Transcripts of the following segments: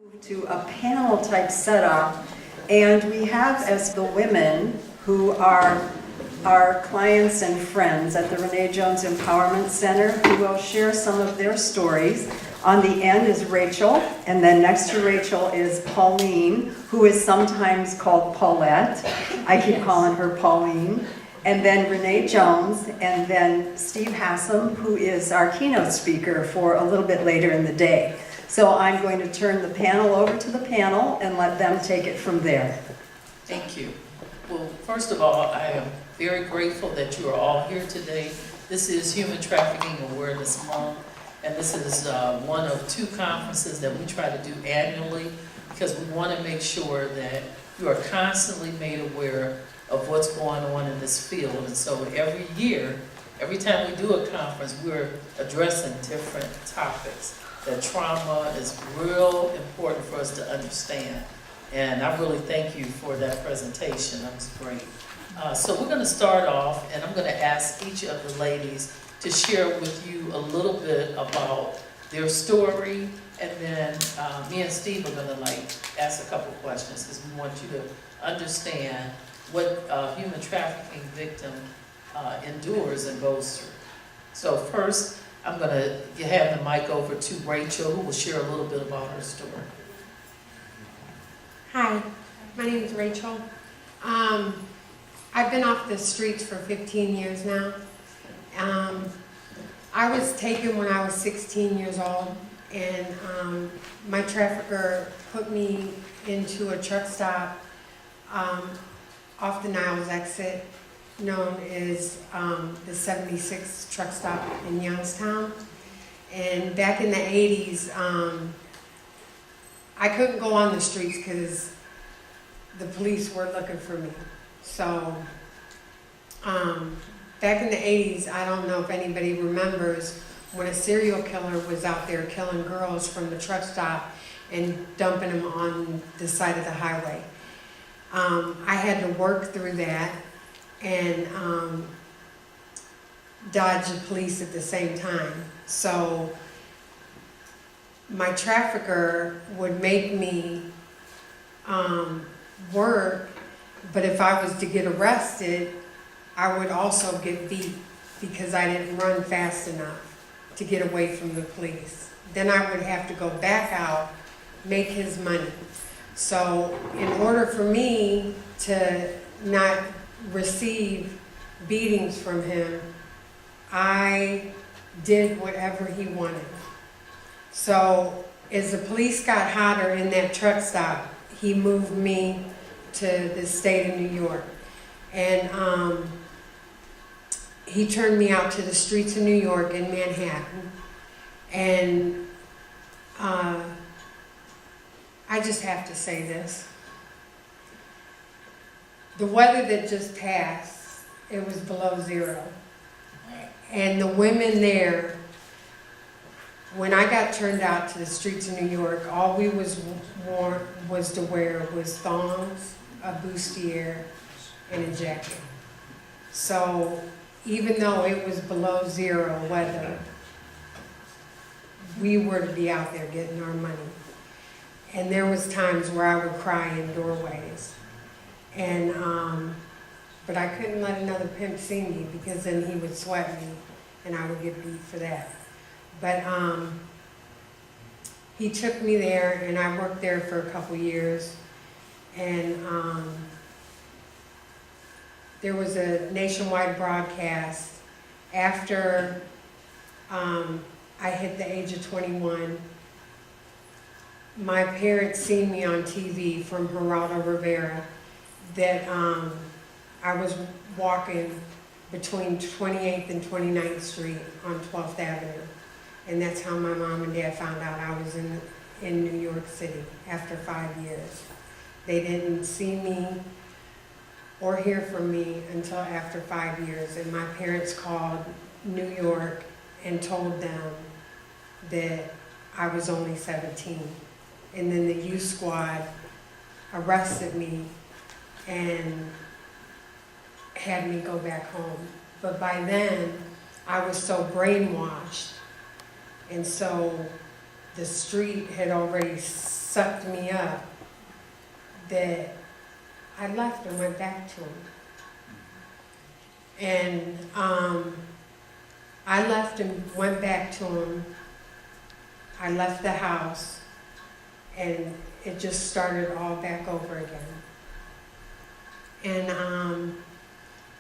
To a panel type setup, and we have as the women who are our clients and friends at the Renee Jones Empowerment Center who will share some of their stories. On the end is Rachel, and then next to Rachel is Pauline, who is sometimes called Paulette. I keep calling her Pauline. And then Renee Jones, and then Steven Hassan, who is our keynote speaker for a little bit later in the day. So I'm going to turn the panel over to the panel and let them take it from there. Thank you. Well, first of all, I am very grateful that you are all here today. This is Human Trafficking Awareness Month, and this is one of two conferences that we try to do annually because we want to make sure that you are constantly made aware of what's going on in this field. And so every year, every time we do a conference, we're addressing different topics. That trauma is real important for us to understand. And I really thank you for that presentation. That was great. So we're going to start off, and I'm going to ask each of the ladies to share with you a little bit about their story, and then me and Steve are going to ask a couple questions because we want you to understand what a human trafficking victim endures and goes through. So first, I'm going to have the mic over to Rachel, who will share a little bit about her story. Hi, my name is Rachel. I've been off the streets for 15 years now. I was taken when I was 16 years old, and my trafficker put me into a truck stop off the Niles exit, known as the 76 truck stop in Youngstown. And back in the 80s, I couldn't go on the streets because the police were looking for me. So back in the 80s, I don't know if anybody remembers when a serial killer was out there killing girls from the truck stop and dumping them on the side of the highway. I had to work through that and dodge the police at the same time. So my trafficker would make me work, but if I was to get arrested, I would also get beat because I didn't run fast enough to get away from the police. Then I would have to go back out, make his money. So in order for me to not receive beatings from him, I did whatever he wanted. So as the police got hotter in that truck stop, he moved me to the state of New York. And he turned me out to the streets of New York in Manhattan. And I just have to say this. The weather that just passed, it was below zero. And the women there, when I got turned out to the streets of New York, all we was to wear was thongs, a bustier, and a jacket. So even though it was below zero weather, we were to be out there getting our money. And there was times where I would cry in doorways. And, but I couldn't let another pimp see me because then he would sweat me and I would get beat for that. But he took me there and I worked there for a couple years. And there was a nationwide broadcast after I hit the age of 21. My parents seen me on TV from Geraldo Rivera that I was walking between 28th and 29th Street on 12th Avenue. And that's how my mom and dad found out I was in New York City after 5 years. They didn't see me or hear from me until after 5 years. And my parents called New York and told them that I was only 17. And then the youth squad arrested me and had me go back home. But by then, I was so brainwashed, and so the street had already sucked me up that I left and went back to him. And I left and went back to him. I left the house, and it just started all back over again. And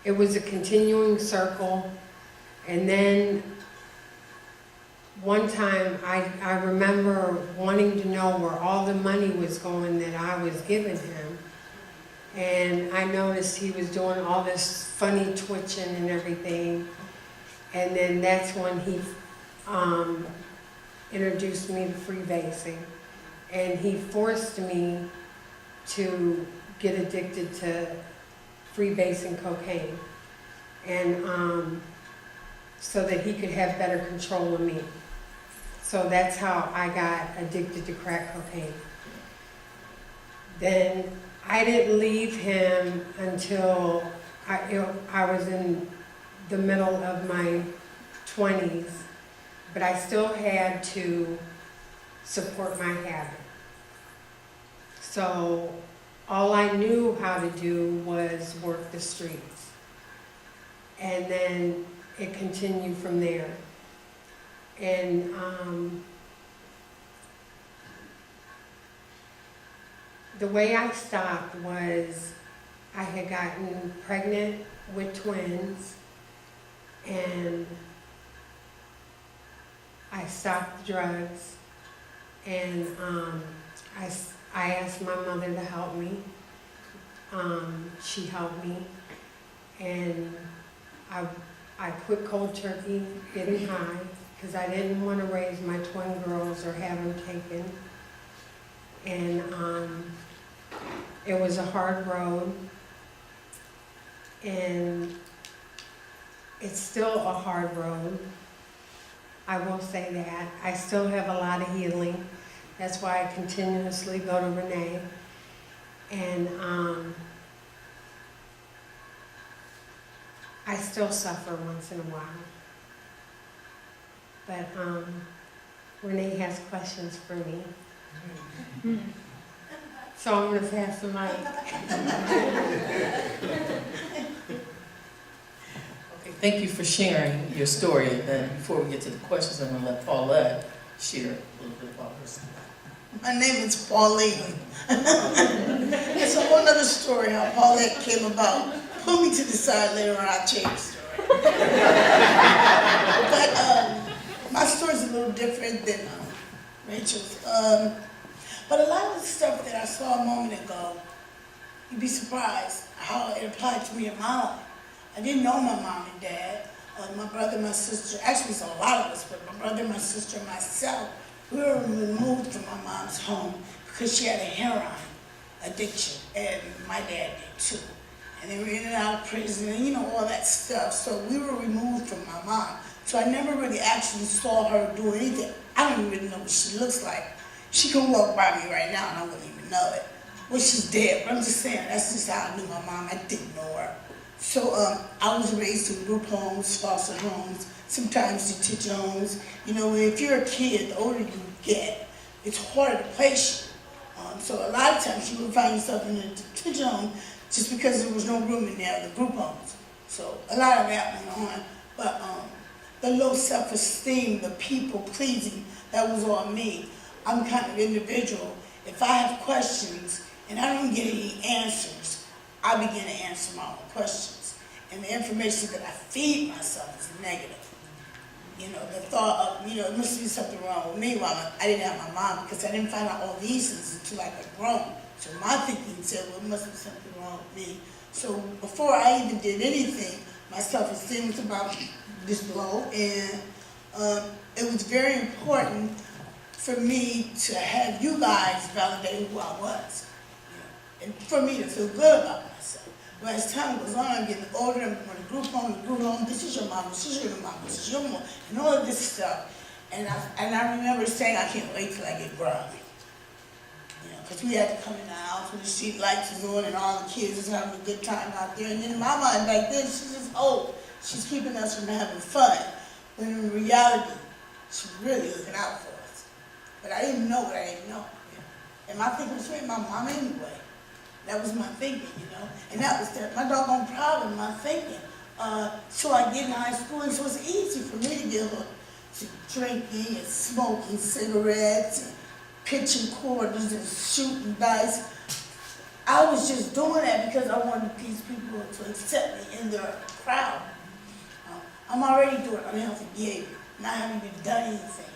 it was a continuing circle. And then one time I remember wanting to know where all the money was going that I was giving him. And I noticed he was doing all this funny twitching and everything. And then that's when he introduced me to freebasing. And he forced me to get addicted to freebasing cocaine. And so that he could have better control of me. So that's how I got addicted to crack cocaine. Then I didn't leave him until I was in the middle of my 20s, but I still had to support my habit. So all I knew how to do was work the streets. And then it continued from there. And the way I stopped was I had gotten pregnant with twins, and I stopped the drugs, and I asked my mother to help me. She helped me, and I quit cold turkey getting high because I didn't want to raise my twin girls or have them taken. And it was a hard road, and it's still a hard road. I will say that. I still have a lot of healing. That's why I continuously go to Renee. And I still suffer once in a while. But Renee has questions for me. So I'm going to pass the mic. Okay, thank you for sharing your story. And then before we get to the questions, I'm going to let Paulette share a little bit about her story. My name is Pauline. It's a whole other story how Paulette came about. Pull me to the side later on, I'll change the story. But my story's a little different than Rachel's. But a lot of the stuff that I saw a moment ago, you'd be surprised how it applied to me in my life. I didn't know my mom and dad, my brother, my sister. Actually, it's a lot of us, but my brother, my sister, and myself, we were removed from my mom's home because she had a heroin addiction, and my dad did too. And they were in and out of prison, and you know, all that stuff. So we were removed from my mom. So I never really actually saw her do anything. I don't even know what she looks like. She can walk by me right now and I wouldn't even know it. Well, she's dead, but I'm just saying, that's just how I knew my mom. I didn't know her. So I was raised in group homes, foster homes, sometimes detention homes. You know, if you're a kid, the older you get, it's harder to place you. So a lot of times you would find yourself in a detention home just because there was no room in there, the group homes. So a lot of that went on. But the low self-esteem, the people pleasing, that was all me. I'm the kind of individual, if I have questions and I don't get any answers, I begin to answer my own questions. And the information that I feed myself is negative. You know, the thought of, you know, there must be something wrong with me while I didn't have my mom, because I didn't find out all these things until I got grown. So my thinking said, well, there must be something wrong with me. So before I even did anything, my self-esteem was about this low, and it was very important for me to have you guys validate who I was, you know, and for me to feel good about myself. But as time goes on, I'm getting older, and when the group home, this is your mom, this is your mom, this is your mom, and all of this stuff. And I remember saying, I can't wait till I get grown. You know, because we had to come in the house when the street lights was on and all the kids was having a good time out there. And in my mind back then, she's just old. She's keeping us from having fun. When in reality, she's really looking out for us. But I didn't know what I didn't know. And my thinking was my mom anyway. That was my thinking, you know. And that was my doggone problem, my thinking. So I get in high school, and so it's easy for me to get hooked to drinking and smoking cigarettes and pitching quarters and shooting dice. I was just doing that because I wanted these people to accept me in their crowd. I'm already doing unhealthy behavior, not having even done anything.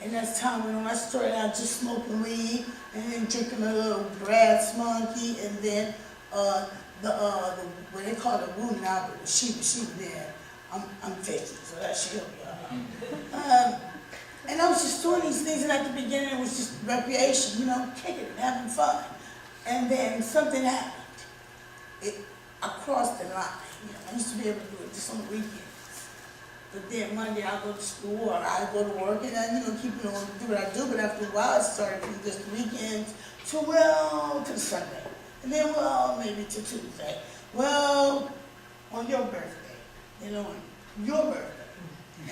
And that's time when I started out just smoking weed and then drinking a little brass monkey, and then what they call the woo now, but the sheep there. I'm 50, so that should help y'all. And I was just doing these things, and at the beginning it was just recreation, you know, kicking it, having fun. And then something happened. I crossed the line. You know, I used to be able to do it just on the weekends. But then Monday I go to school or I go to work and I, keep on do what I do. But after a while, it started from just the weekends to Sunday. And then, maybe to Tuesday. Well, on your birthday. On your birthday.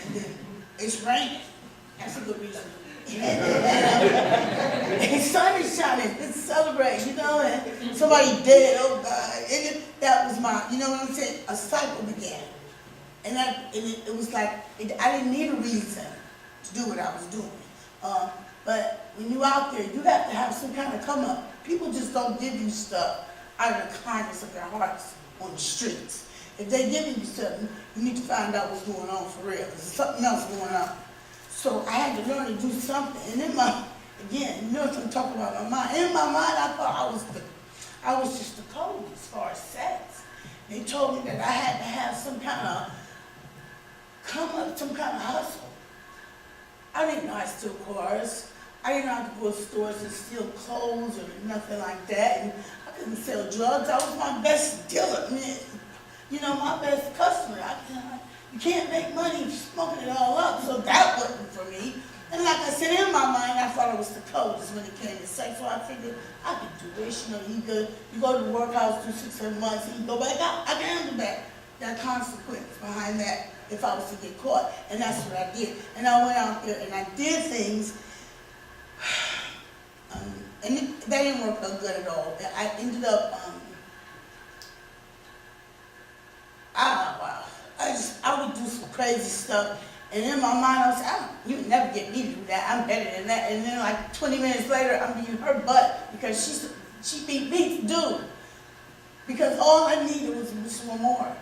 And then it's raining. That's a good reason. And sun is shining. Let's celebrate, and somebody dead, oh God. And that was my, you know what I'm saying? A cycle began. And it was like, I didn't need a reason to do what I was doing. But when you're out there, you have to have some kind of come up. People just don't give you stuff out of the kindness of their hearts on the streets. If they're giving you something, you need to find out what's going on for real. There's something else going on. So I had to learn to do something. And in what I'm talking about my mind. In my mind, I thought I was just the code as far as sex. They told me that I had to have some kind of come up, some kind of hustle. I didn't know how to steal cars. I didn't know how to go to stores and steal clothes or nothing like that. And I couldn't sell drugs. I was my best dealer, man. My best customer. You can't make money smoking it all up, so that wasn't for me. And like I said, in my mind, I thought it was the coldest when it came to sex, so I figured I could do this. You go to the workhouse, do 6-7 months, and you go back out. I can handle that consequence behind that if I was to get caught, and that's what I did. And I went out there and I did things, and that didn't work out good at all. I ended up, I would do some crazy stuff, and in my mind I was like, you would never get me to do that, I'm better than that. And then like 20 minutes later, I'm beating her butt because she beat me to do. Because all I needed was just one more.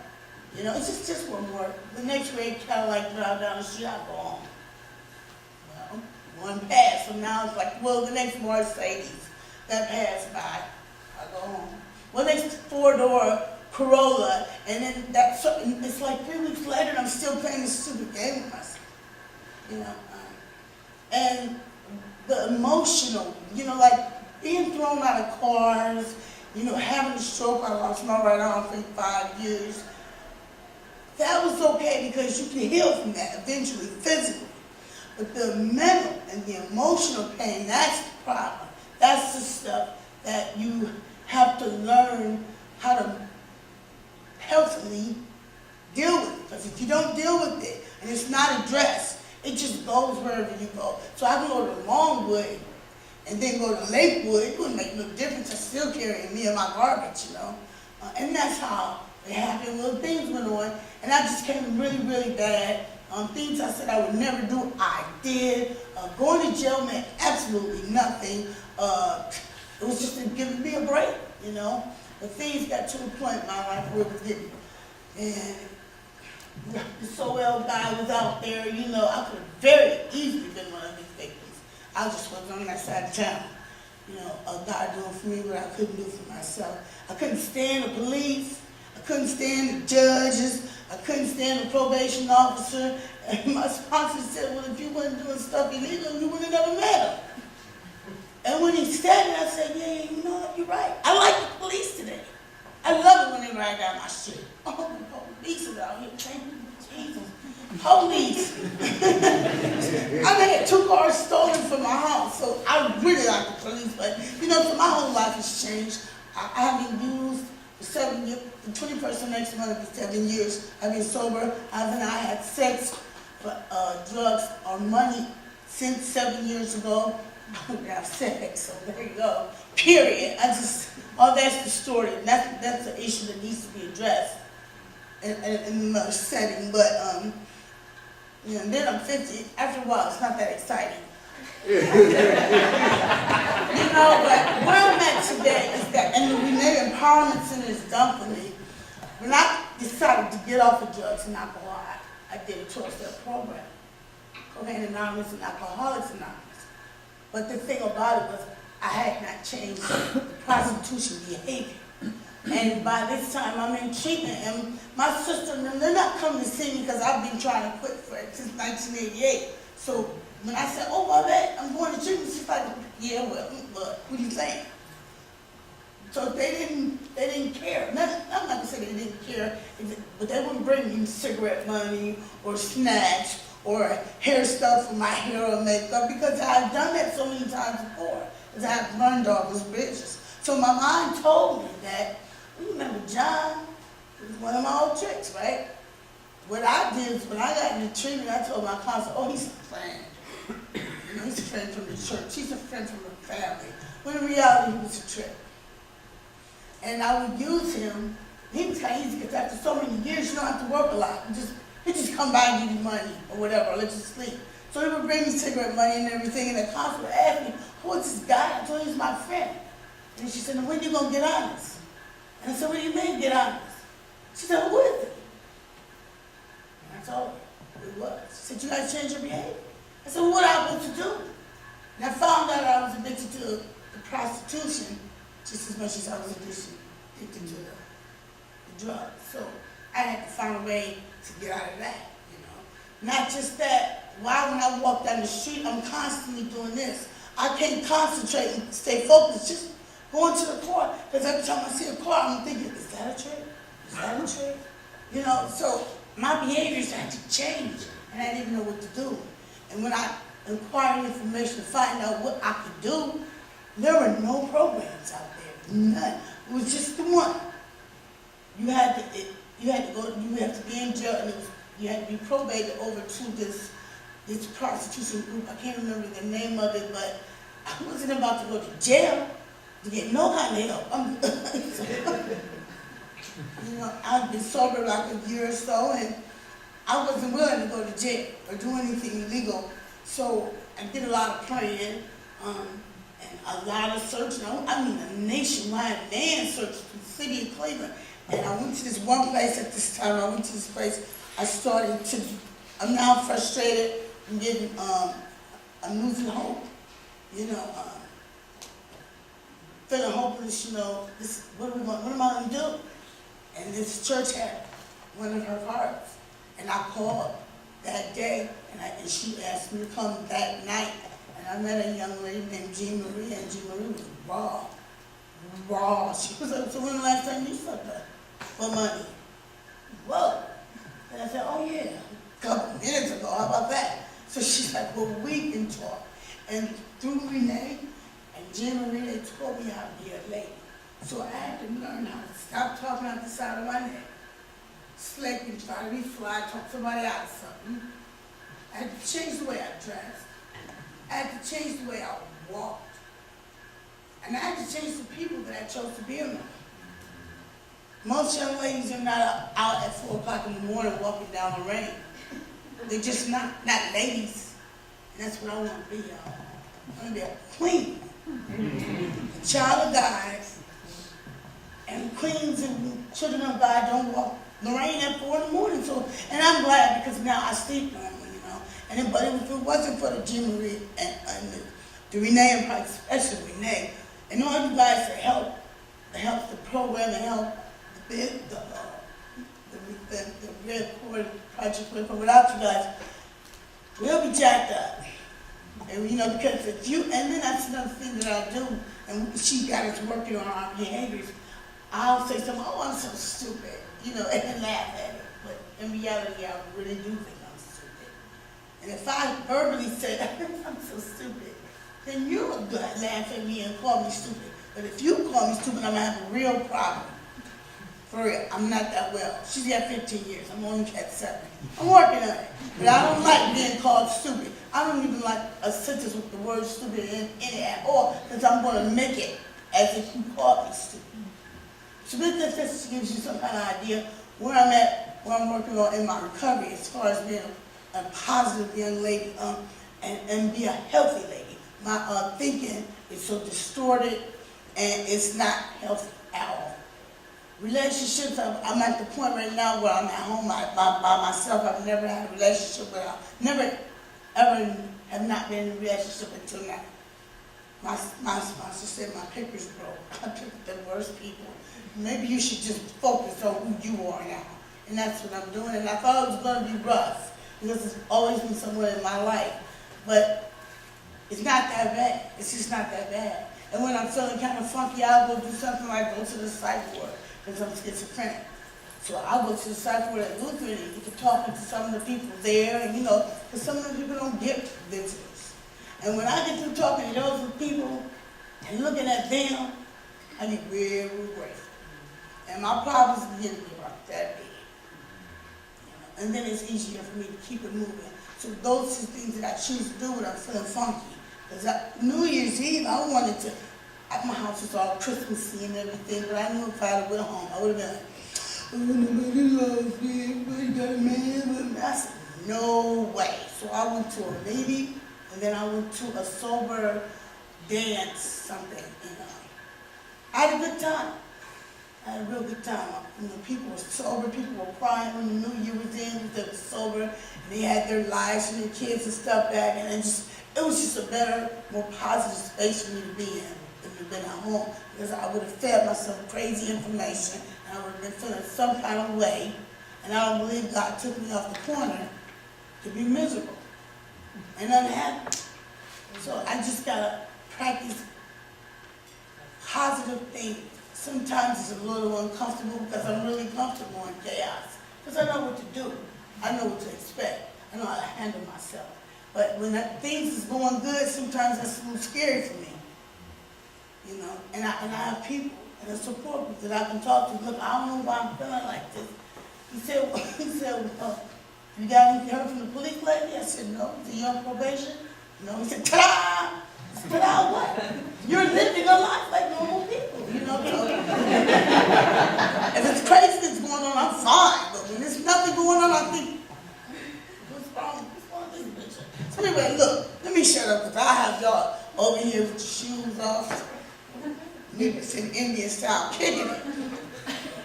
It's just one more. The next red Cadillac drive down the street, I go home. Well, one passed, so now it's like, the next Mercedes that passed by, I go home. Well, next 4-door Corolla, and then it's like 3 weeks later and I'm still playing this stupid game with myself. And the emotional, like being thrown out of cars, having a stroke, I lost my right arm for 5 years. That was okay because you can heal from that eventually, physically. But the mental and the emotional pain, that's the problem. That's the stuff that you have to learn how to healthily deal with it. Because if you don't deal with it and it's not addressed, it just goes wherever you go. So I can go to Longwood and then go to Lakewood. It wouldn't make no difference. I'm still carrying me and my garbage, And that's how it happened. Well, things went on, and I just came really, really bad. Things I said I would never do, I did. Going to jail meant absolutely nothing. It was just giving me a break, But things got to a point in my life where it was getting, and the Soel guy was out there, I could have very easily been one of these victims. I just wasn't on that side of town. A guy doing for me what I couldn't do for myself. I couldn't stand the police. I couldn't stand the judges. I couldn't stand the probation officer. And my sponsor said, well, if you wasn't doing stuff illegal, you would have never met him. And when he said it, I said, yeah, you're right. I like the police today. I love it when they ride down my street. Oh, the police are out here. Thank you, Jesus. Police. I've had 2 cars stolen from my house, so I really like the police. But, so my whole life has changed. I haven't used for 7 years. The 21st of next month is 7 years. I've been sober. I had sex, drugs, or money since 7 years ago. I don't have sex, so there you go. Period. That's the story. And that's the issue that needs to be addressed in another setting. But, and then I'm 50. After a while, it's not that exciting. But where I'm at today is that, and the Renee Empowerment Center is done for me. When I decided to get off of drugs and alcohol, I did a 12-step program. Cocaine Anonymous and Alcoholics Anonymous. But the thing about it was I had not changed the prostitution behavior. And by this time I'm in treatment, and my sister, they're not coming to see me because I've been trying to quit since 1988. So when I said, oh, my bad, I'm going to treatment, she's like, yeah, well, what are you saying? So they didn't care. I'm not gonna say they didn't care, but they wouldn't bring me cigarette money or snacks or hair stuff for my hair or makeup because I've done that so many times before, because I've learned all those bridges. So my mind told me that, you remember John? It was one of my old tricks, right? What I did is when I got into treatment, I told my counselor, oh, he's a friend. He's a friend from the church. He's a friend from the family. When in reality, he was a trick. And I would use him. He was kind of easy because after so many years, you don't have to work a lot. He just come by and give you money or whatever, or let you sleep. So he would bring me cigarette money and everything, and the counselor asked me, who is this guy? I told him he's my friend. And she said, when are you going to get honest? And I said, what do you mean get honest? She said, who is it? And I told her who it was. She said, you got to change your behavior. I said, well, what am I supposed to do? And I found out I was addicted to the prostitution just as much as I was addicted to the drugs. So I had to find a way to get out of that, Not just that, why when I walk down the street, I'm constantly doing this. I can't concentrate and stay focused, just going to the car, because every time I see a car, I'm thinking, is that a trick? Is that a trick? So my behaviors had to change, and I didn't know what to do. And when I inquired information to find out what I could do, there were no programs out there, none. It was just the one. You had to be in jail, and you had to be probated over to this prostitution group. I can't remember the name of it, but I wasn't about to go to jail to get no kind of help. I've been sober like a year or so, and I wasn't willing to go to jail or do anything illegal. So I did a lot of praying and a lot of searching. I mean, a nationwide van search through the city of Cleveland. And I went to this one place at this time. I'm now frustrated. I'm getting, I'm losing hope. Feeling hopeless, what am I going to do? And this church had one of her cards. And I called that day, and she asked me to come that night. And I met a young lady named Jean Marie, and Jean Marie was raw. She was like, so when the last time you slept up for money? Whoa. And I said, oh yeah, a couple minutes ago, how about that? So she's like, well, we can talk. And through Renee and Jean Marie, they taught me how to be a lady. So I had to learn how to stop talking out the side of my neck, slick and try to be fly, talk somebody out of something. I had to change the way I dressed. I had to change the way I walked. And I had to change the people that I chose to be around. Most young ladies are not out at 4 o'clock in the morning walking down the rain. They're just not ladies. And that's what I want to be, y'all. I want to be a queen. A child of God. And queens and children of God don't walk the rain at 4 in the morning. So, and I'm glad because now I sleep normal, But if it wasn't for the Jean Marie and the Renee, and especially Renee, and all you guys that help the program and help the Red Cord Project, without you guys, we'll be jacked up. And because if you, and then that's another thing that I do, and she got us working on our behaviors. I'll say something, oh, I'm so stupid, and then laugh at it. But in reality, I really do think I'm stupid. And if I verbally say, I'm so stupid, then you would laugh at me and call me stupid. But if you call me stupid, I'm going to have a real problem. For real, I'm not that well. She's got 15 years. I'm only at 7. I'm working on it. But I don't like being called stupid. I don't even like a sentence with the word stupid in it at all, because I'm going to make it as if you called me stupid. So this just gives you some kind of idea where I'm at, where I'm working on in my recovery as far as being a positive young lady and be a healthy lady. My thinking is so distorted and it's not healthy at all. Relationships, I'm at the point right now where I'm at home by myself. I've never had a relationship where I never ever have not been in a relationship until now. My sponsor said my paper's broke. I picked the worst people. Maybe you should just focus on who you are now. And that's what I'm doing. And I thought it was going to be rough because it's always been somewhere in my life. But it's not that bad. It's just not that bad. And when I'm feeling kind of funky, I'll go do something like go to the psych ward because I'm schizophrenic. So I'll go to the psych ward at Notre and you can talk to some of the people there, and because some of the people don't get visitors. And when I get through talking to those people and looking at them, I get real grateful. And my problems begin to be about that big. And then it's easier for me to keep it moving. So those are things that I choose to do when I'm feeling funky. Because New Year's Eve, I wanted to, my house was all Christmassy and everything, but I knew if I had went home, I would have been like, oh, nobody loves me, everybody got a man with me. I said, no way. So I went to a meeting, and then I went to a sober dance, something, I had a good time. I had a real good time. People were sober, people were crying when the New Year was in, they were sober, and they had their lives and their kids and stuff back, and it was just a better, more positive space for me to be in than to have been at home, because I would have fed myself crazy information, and I would have been feeling some kind of way, and I don't believe God took me off the corner to be miserable and unhappy. So I just gotta practice positive things. Sometimes it's a little uncomfortable because I'm really comfortable in chaos. Because I know what to do. I know what to expect. I know how to handle myself. But when things is going good, sometimes that's a little scary for me. And I have people and a support group that I can talk to. Look, I don't know why I'm feeling like this. He said, well, you got anything heard from the police lately? I said, no. Is he on probation? No. He said, ta-da! I said, ta-da what? You're living a life like normal people. So if it's crazy that's going on, I'm fine. But when there's nothing going on, I think, what's wrong? What's wrong with this bitch? So anyway, look, let me shut up because I have y'all over here with your shoes off. Niggas in Indian style kicking it.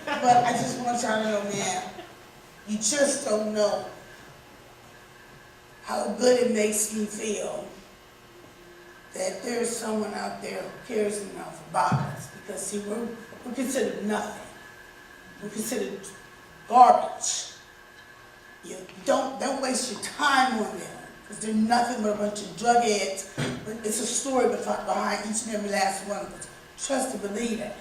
But I just want y'all to know, man, you just don't know how good it makes me feel that there's someone out there who cares enough about us. Because see, we're considered nothing. We're considered garbage. You don't waste your time on them, because they're nothing but a bunch of drug heads. But it's a story behind each and every last one of us. Trust and believe that.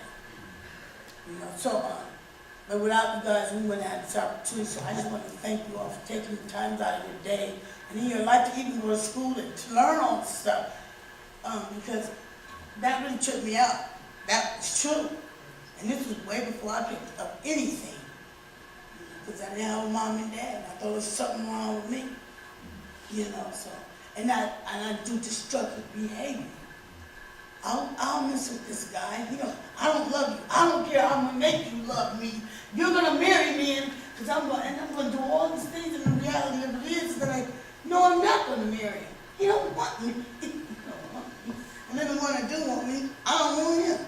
But without you guys, we wouldn't have this opportunity. So I just want to thank you all for taking the time out of your day and in your life to even go to school and to learn all this stuff. Because that really tripped me out. That was true. And this was way before I picked up anything. Because I didn't have a mom and dad. And I thought there was something wrong with me. And I do destructive behavior. I'll mess with this guy. I don't love you. I don't care. I'm gonna make you love me. You're gonna marry me, because I'm gonna do all these things. And the reality of it is that I'm not gonna marry him. He don't want me. And then the one that do want me, I don't want him.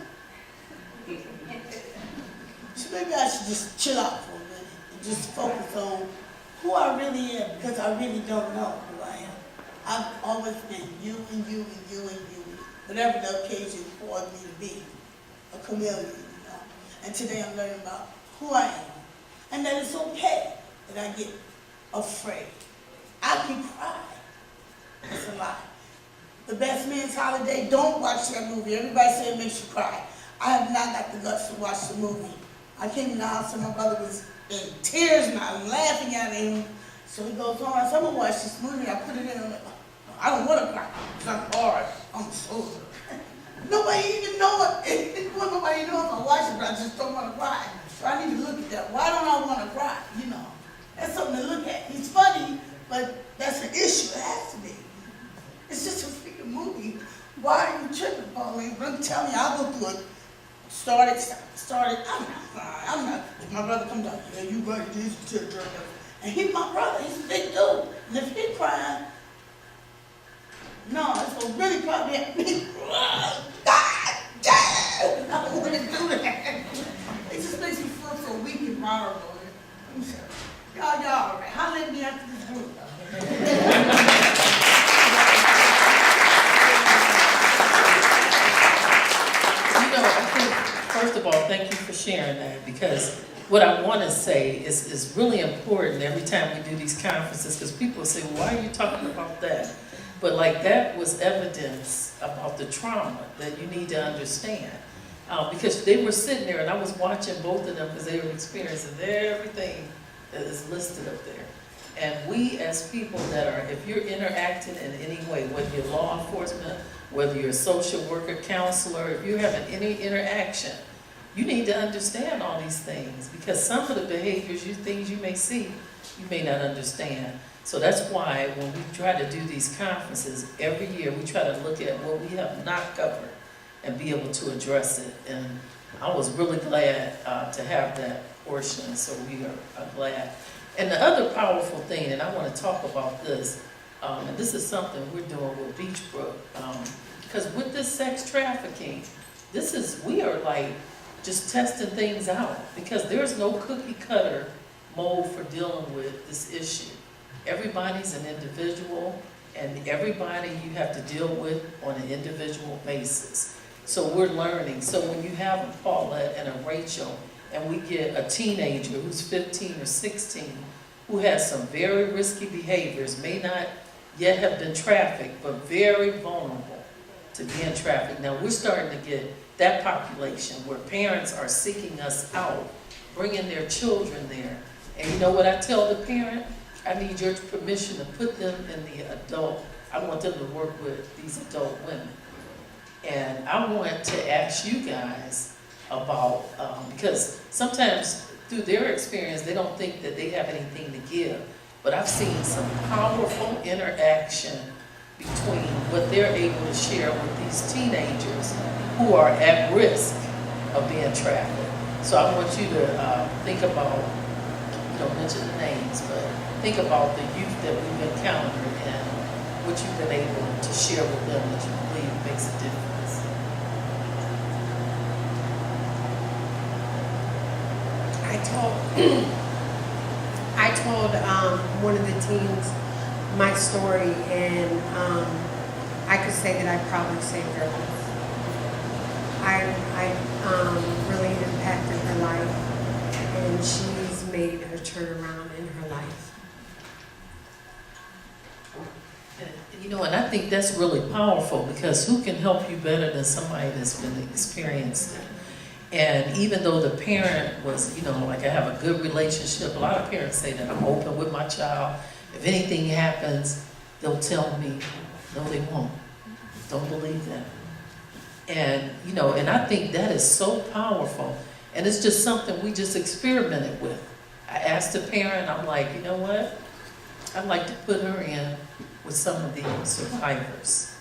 So maybe I should just chill out for a minute and just focus on who I really am, because I really don't know who I am. I've always been you and you and you and you, whatever the occasion caused me to be, a chameleon, And today I'm learning about who I am, and that it's okay that I get afraid. I can cry. It's a lie. The Best Man's Holiday, don't watch that movie. Everybody say it makes you cry. I have not got the guts to watch the movie. I came in the house and my brother was in tears and I was laughing at him. So he goes on, I said, I'm going to watch this movie. I put it in, I'm like, I don't want to cry because I'm hard. I'm sober. Nobody even know it. Nobody knows if I watch it, but I just don't want to cry. So I need to look at that. Why don't I want to cry? That's something to look at. He's funny, but that's an issue. It has to be. why are you tripping, Pauline? Don't tell me, I'll go through it. Started, I'm not, my brother comes down, yeah, you brother, this is your brother. And he's my brother, he's a big dude. And if he crying, no, it's gonna really probably have me. God damn! I don't want to do that. It just makes me feel so weak and vulnerable. Y'all, all right. Holla at me after this group. I think, first of all, thank you for sharing that, because what I want to say is really important every time we do these conferences, because people say, well, why are you talking about that? But like that was evidence about the trauma that you need to understand. Because they were sitting there and I was watching both of them because they were experiencing everything that is listed up there. And we as people that are, if you're interacting in any way, whether you're law enforcement, whether you're a social worker, counselor, if you're having any interaction, you need to understand all these things, because some of the behaviors, things you may see, you may not understand. So that's why when we try to do these conferences, every year we try to look at what we have not covered and be able to address it. And I was really glad to have that portion, so we are glad. And the other powerful thing, and I want to talk about this, and this is something we're doing with Beachbrook, because with this sex trafficking, we are like just testing things out, because there's no cookie cutter mold for dealing with this issue. Everybody's an individual, and everybody you have to deal with on an individual basis. So we're learning. So when you have a Paulette and a Rachel, and we get a teenager who's 15 or 16, who has some very risky behaviors, may not yet have been trafficked, but very vulnerable to being trafficked. Now we're starting to get that population where parents are seeking us out, bringing their children there. And you know what I tell the parent? I need your permission to put them in the adult. I want them to work with these adult women. And I want to ask you guys about, because sometimes through their experience, they don't think that they have anything to give. But I've seen some powerful interaction between what they're able to share with these teenagers who are at risk of being trafficked. So I want you to think about, you don't mention the names, but think about the youth that we've encountered and what you've been able to share with them that you believe makes a difference. I told one of the teens my story, and I could say that I probably saved her life. I really impacted her life, and she's made a turnaround in her life. And I think that's really powerful, because who can help you better than somebody that's been experienced it? And even though the parent was, like I have a good relationship, a lot of parents say that I'm open with my child. If anything happens, they'll tell me. No, they won't. Don't believe them. And, and I think that is so powerful. And it's just something we just experimented with. I asked the parent, I'm like, you know what? I'd like to put her in with some of the survivors.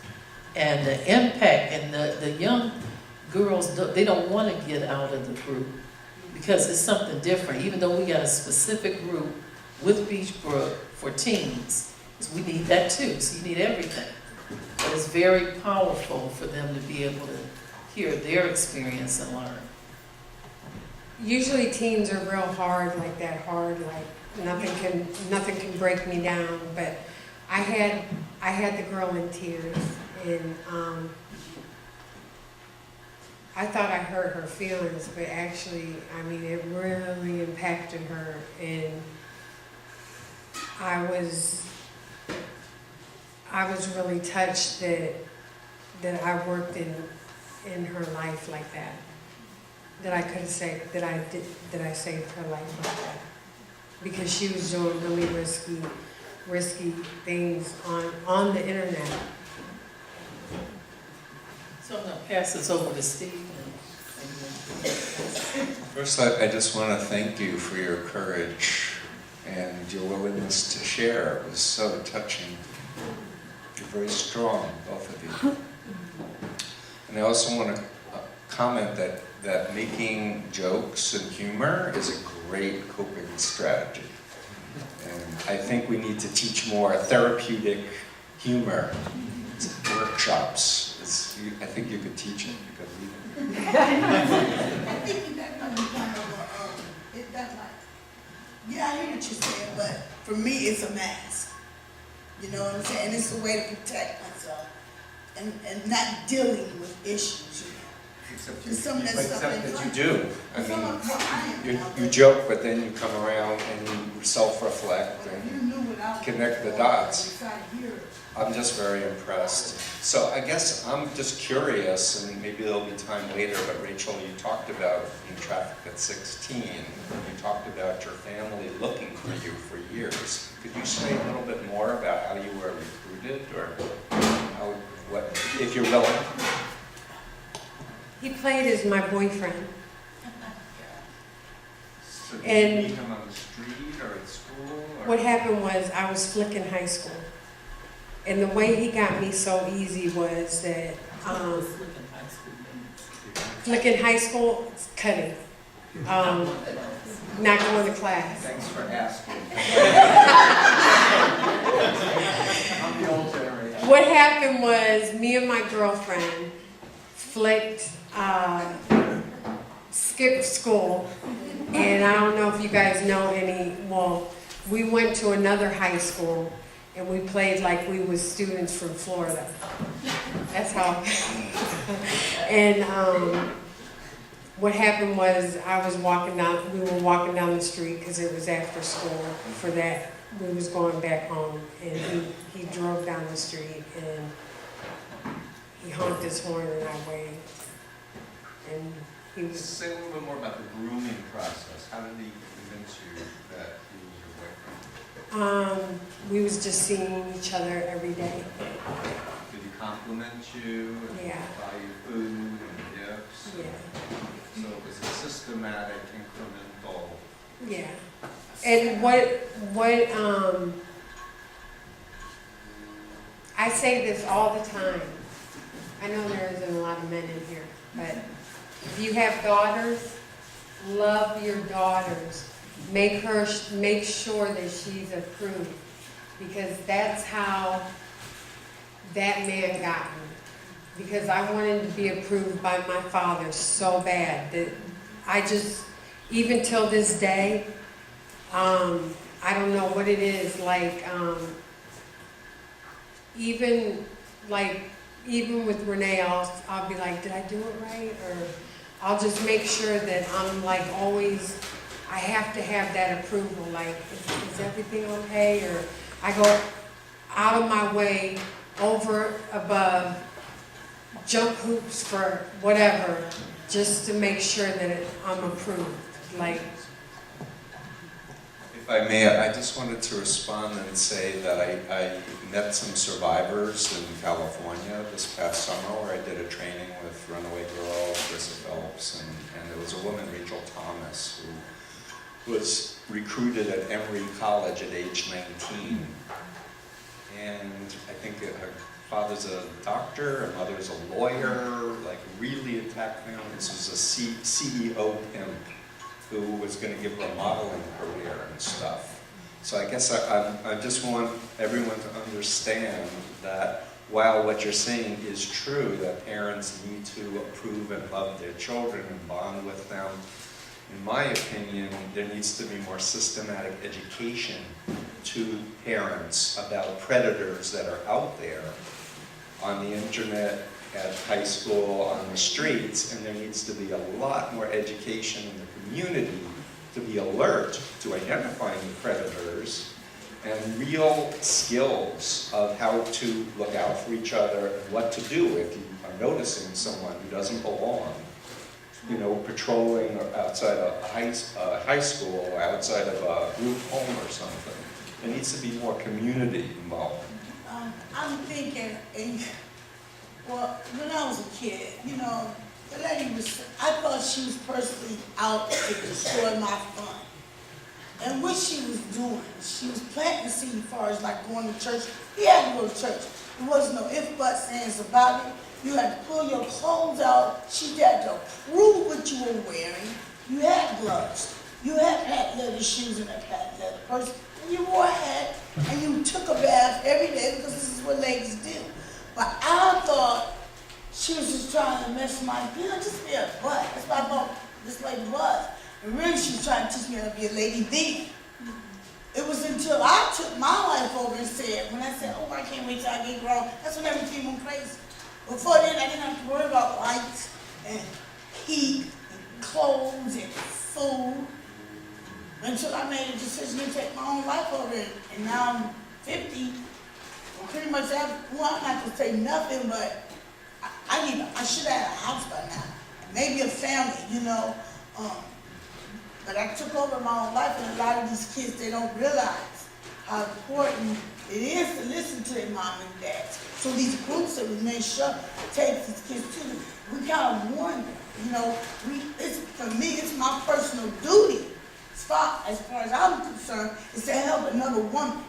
And the impact, and the young girls, they don't want to get out of the group because it's something different. Even though we got a specific group with Beachbrook for teens, we need that too, so you need everything. But it's very powerful for them to be able to hear their experience and learn. Usually teens are real hard, like nothing can break me down, but I had the girl in tears, and I thought I hurt her feelings, but actually, it really impacted her, and I was really touched that I worked in her life like that. That I could say that I saved her life like that, because she was doing really risky things on the internet. So I'm going to pass this over to Steve. First, I just want to thank you for your courage and your willingness to share. It was so touching. You're very strong, both of you. And I also want to comment that making jokes and humor is a great coping strategy. And I think we need to teach more therapeutic humor workshops. I think you could teach it because we I think that might be kind of yeah, I hear what you're saying, but for me, it's a mask. You know what I'm saying? And it's a way to protect myself and not dealing with issues, you know. Some of that stuff that you do. I Some mean, of what I am. you joke, but then you come around and you self-reflect and connect the dots. I'm just very impressed. So I guess I'm just curious, and maybe there'll be time later, but Rachel, you talked about being trafficked at 16. You talked about your family looking for you for years. Could you say a little bit more about how you were recruited, or how, what, if you're willing? He played as my boyfriend. So did And you meet him on the street or at school? Or? what happened was I was flicking high school. And the way he got me so easy was that flicking high school, it's cutting. Not going to class. Thanks for asking. I'm the old generation. What happened was me and my girlfriend flicked, skipped school, and I don't know if you guys know any, well, we went to another high school and we played like we was students from Florida. That's how. And what happened was we were walking down the street because it was after school for that. We was going back home, and he drove down the street and he honked his horn and I waved. And he was... Say a little bit more about the grooming process. How did he convince you that he was your boyfriend? We was just seeing each other every day. Did he compliment you? And Yeah. buy you food and gifts? Yeah. So it was a systematic, incremental. Yeah. And what I say this all the time. I know there isn't a lot of men in here, but if you have daughters, love your daughters. Make sure that she's approved, because that's how that man got me. Because I wanted to be approved by my father so bad that I just, even till this day, I don't know what it is, like, even with Renee, I'll be like, did I do it right? Or I'll just make sure that I'm like always, I have to have that approval, like, is everything okay? Or I go out of my way, over, above, jump hoops for whatever, just to make sure that I'm approved. Like, If I may, I just wanted to respond and say that I met some survivors in California this past summer where I did a training with Runaway Girl, Chris Phelps, and there was a woman, Rachel Thomas, who was recruited at Emory College at age 19. And I think her father's a doctor, her mother's a lawyer, like really attacked family. This was a CEO pimp who was going to give her a modeling career and stuff. So I guess I just want everyone to understand that while what you're saying is true, that parents need to approve and love their children and bond with them, in my opinion, there needs to be more systematic education to parents about predators that are out there on the internet, at high school, on the streets, and there needs to be a lot more education in the community to be alert to identifying the predators and real skills of how to look out for each other and what to do if you are noticing someone who doesn't belong. You know, patrolling outside a high school or outside of a group home or something. There needs to be more community involved. I'm thinking, well, when I was a kid, you know, the lady was, I thought she was personally out to destroy my fun. And what she was doing, she was planting the seed as far as like going to church. He had to go to church. There was no if, buts, ands about it. You had to pull your clothes out. She had to prove what you were wearing. You had gloves. You had patent leather shoes and a patent leather purse. And you wore a hat and you took a bath every day because this is what ladies do. But I thought she was just trying to mess my, just be a butt. That's what I thought this lady was. And really she was trying to teach me how to be a lady thief. It was until I took my life over and said, when I said, oh, I can't wait till I get grown, that's when everything went crazy. Before then, I didn't have to worry about lights and heat and clothes and food until I made a decision to take my own life over it. And now I'm 50, I pretty much have, well, I'm not gonna say nothing, but I should have had a house by now, maybe a family, you know. But I took over my own life, and a lot of these kids, they don't realize how important it is to listen to their mom and dad. So these groups that Renee takes these kids to, we kind of warn them, you know. For me, it's my personal duty, as far as I'm concerned, is to help another woman.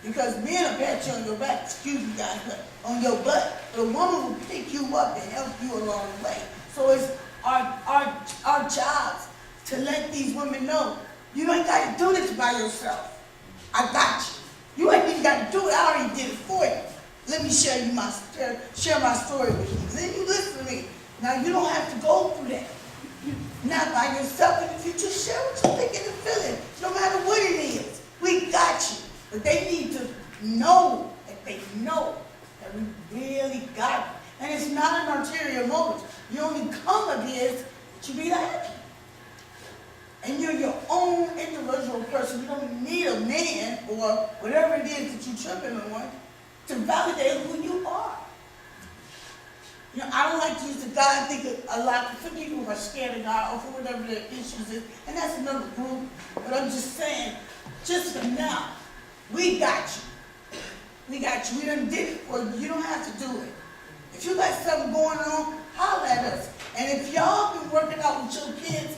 Because being a patch on your back, excuse me guys, but on your butt, the woman will pick you up and help you along the way. So it's our jobs to let these women know, you ain't got to do this by yourself. I got you. You ain't even got to do it. I already did it for you. Let me share my story with you. Then you listen to me. Now you don't have to go through that. Not by yourself in the future. Share what you're thinking and feeling. No matter what it is. We got you. But they need to know that they know that we really got it. And it's not an ulterior motive. You only come up here to be happy. And you're your own individual person. You don't need a man or whatever it is that you're tripping on to validate who you are. You know, I don't like to use the God. I think a lot of people are scared of God or for whatever their issues is, and that's another group. But I'm just saying, just for now, we got you. We got you. We done did it for you. You don't have to do it. If you got something going on, holler at us. And if y'all been working out with your kids,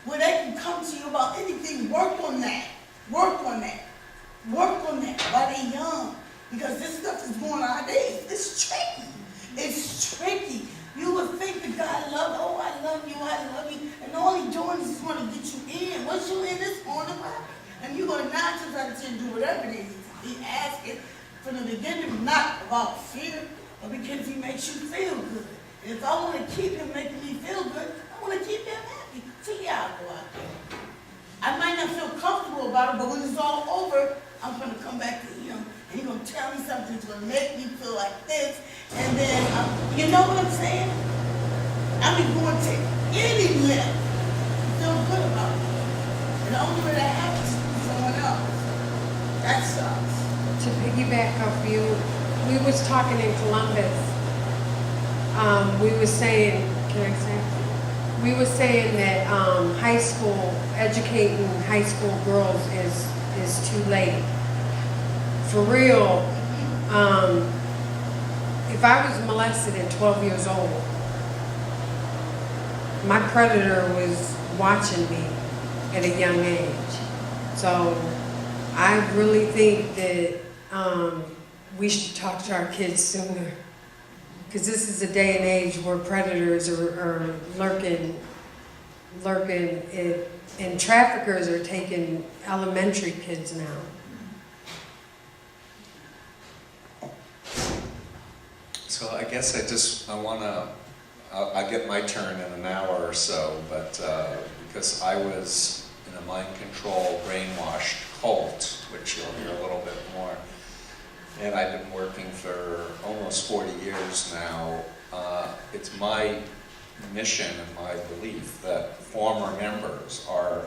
where they can come to you about anything, work on that. Work on that. Work on that while they're young. Because this stuff is going on nowadays. It's tricky. It's tricky. You would think that God loves, oh, I love you, and all he's doing is want to get you in. Once you're in this morning, and you're going to 9 times out of 10 do whatever it is he asks it from the beginning, not about fear, but because he makes you feel good. And if I want to keep him making me feel good, I want to keep him happy. See how I go out there. I might not feel comfortable about it, but when it's all over, I'm going to come back to him, and he's going to tell me something that's going to make me feel like this, and then, you know what I'm saying? I mean, going to any length to feel good about it. And the only way that happens is with someone else. That sucks. To piggyback off you, we was talking in Columbus. We was saying, can I say? We were saying that high school, educating high school girls is too late. For real, if I was molested at 12 years old, my predator was watching me at a young age. So I really think that we should talk to our kids sooner. Because this is a day and age where predators are lurking, and traffickers are taking elementary kids now. So I guess I'll get my turn in an hour or so, but because I was in a mind control, brainwashed cult, which you'll hear a little bit more, and I've been working for almost 40 years now. It's my mission and my belief that former members are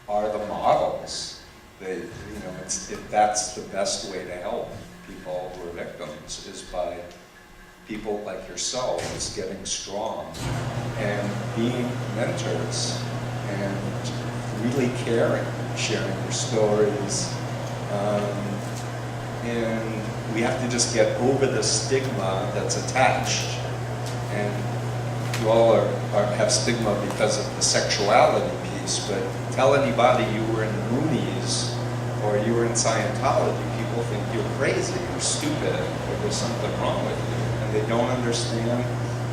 the models. That's the best way to help people who are victims, is by people like yourselves getting strong and being mentors and really caring, sharing your stories. And we have to just get over the stigma that's attached. And you all have stigma because of the sexuality piece, but tell anybody you were in the Moonies or you were in Scientology, people think you're crazy, you're stupid, there's something wrong with you, and they don't understand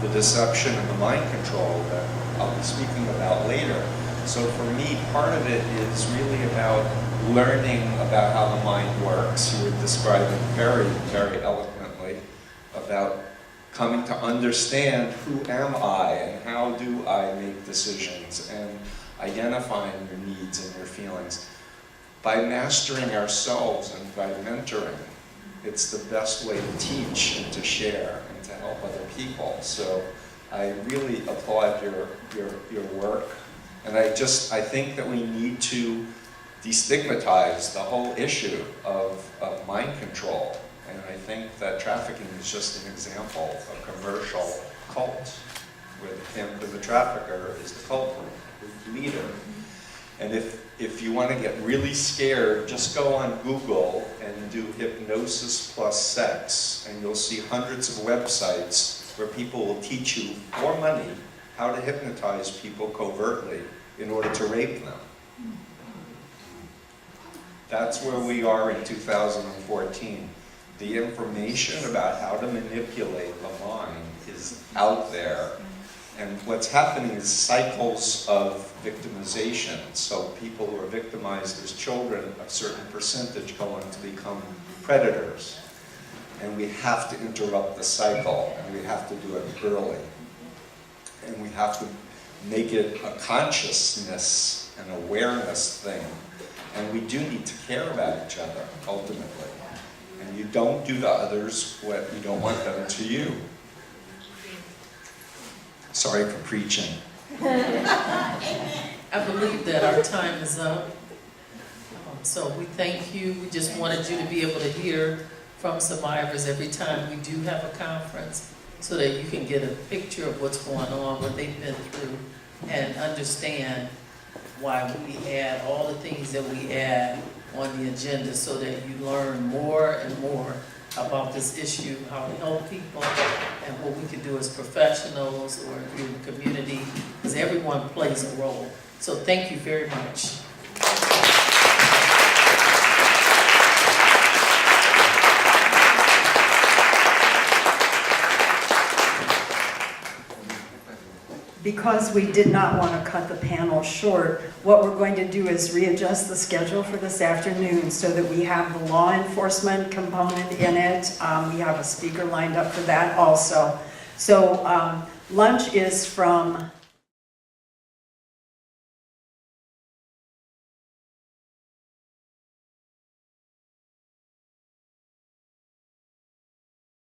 the deception and the mind control that I'll be speaking about later. So for me, part of it is really about learning about how the mind works. You were describing very, very eloquently about coming to understand who am I and how do I make decisions, and identifying your needs and your feelings. By mastering ourselves and by mentoring, it's the best way to teach and to share and to help other people. So I really applaud your work. And I think that we need to destigmatize the whole issue of mind control. And I think that trafficking is just an example, a commercial cult, where the pimp and the trafficker is the culprit, the leader. And if you want to get really scared, just go on Google and do hypnosis plus sex, and you'll see hundreds of websites where people will teach you for money how to hypnotize people covertly in order to rape them. That's where we are in 2014. The information about how to manipulate the mind is out there. And what's happening is cycles of victimization. So people who are victimized as children, a certain percentage go on to become predators. And we have to interrupt the cycle, and we have to do it early. And we have to make it a consciousness and awareness thing. And we do need to care about each other, ultimately. And you don't do to others what you don't want them to you. Sorry for preaching. I believe that our time is up. So we thank you. We just wanted you to be able to hear from survivors every time we do have a conference, so that you can get a picture of what's going on, what they've been through, and understand why we add all the things that we add on the agenda, so that you learn more and more about this issue, how to help people, and what we can do as professionals or in the community, because everyone plays a role. So thank you very much. Because we did not want to cut the panel short, what we're going to do is readjust the schedule for this afternoon so that we have the law enforcement component in it. We have a speaker lined up for that also. So lunch is from